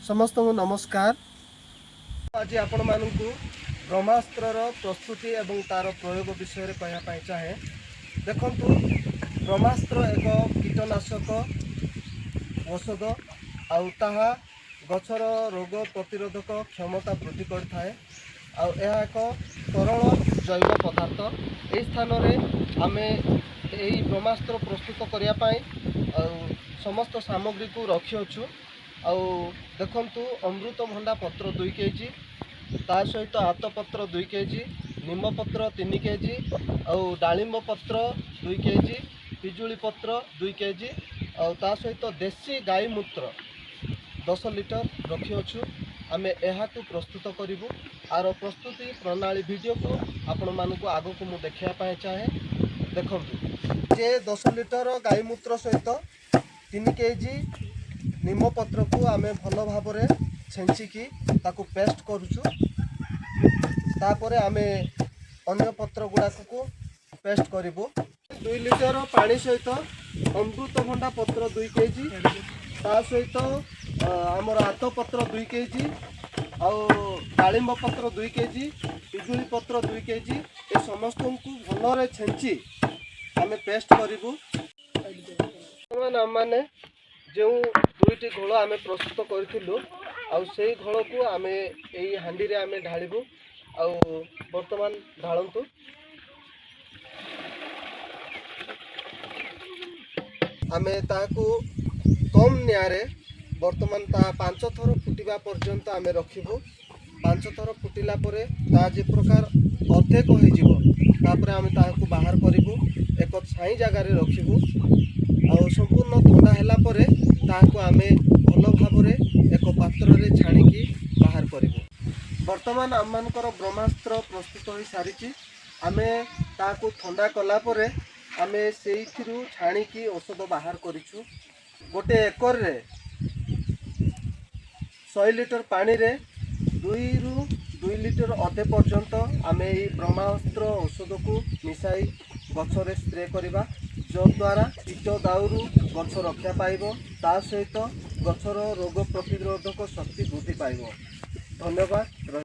समस्त को नमस्कार। आज आपण मानू ब्रह्मास्त्र प्रस्तुति एवं तार प्रयोग विषय में कहना चाहे। देखु ब्रह्मास्त्र एक कीटनाशक औषध आहा गचर रोग प्रतिरोधक क्षमता वृद्धि करता है। एक तरल जैव पदार्थ यही स्थान में आम यही ब्रह्मास्त्र प्रस्तुत करने समस्त सामग्री को रखिअछु। देखंतु अमृतभंडा पत्र 2 केजी, ता सहित आतपत्र 2 केजी, निमपत्र 3 केजी, डालिंब पत्र 2 केजी, पिजुली पत्र 2 केजी, ता सहित देसी गाई मूत्र 10 लिटर रखिअछु। आमे एहा को प्रस्तुत करिवु। आर प्रस्तुति प्रणाली वीडियो को आपण मानकु आगो को मु देखिया पाए चाहे। देखंतु जे 10 लिटर गाई मूत्र सहित 3 केजी निमपत्र को आमे भल भाव छेचिकी ताकू पेस्ट करुचु। तापरे आमे अन्य पत्र गुड़ाक को पेस्ट करिवु। 2 लिटर पानी सहित अमृतभंडा पत्र 2 केजी, ता सहित आमर आत पत्र 2 केजी, डालिंब पत्र 2 केजी, पिजुली पत्र 2 केजी, ये समस्त को भल छेची आमे पेस्ट करिवु। माने जो 2टी घोल आम प्रस्तुत करूँ से घोल को आम यही हांडी रे आम ढालू। बर्तमान ढालतु आम ताकू कम निआरे बर्तमान ता 5 थर फुटिबा पर्यंत आम रखिबू। 5 थर फुटिला परे ता जे प्रकार अर्धेक होइजिबो आम ताकू बाहर करिबू। एक छाई जगार रखिबू। संपूर्ण ठंडा हैला परे ताकू आमे भल भाव एक पात्र रे छाणिकी बाहर करिबू। वर्तमान आम मानकर ब्रह्मास्त्र प्रस्तुत हो सारी। आमे ताकू ठंडा कला परे आमे सेइथिरु छाणिकी औषध बाहर करिछु। गोटे एकर रे 100 लिटर पानी रे 2 रु 2 लिटर अधे पर्यंत आमे ई ब्रह्मास्त्र औषध को मिसाई गछरे स्प्रे करिबा, जो द्वारा कीट दाउरू गछ रक्षा पाइब, ता सहित गछर रोग प्रतिरोधक शक्ति वृद्धि पाइब। धन्यवाद।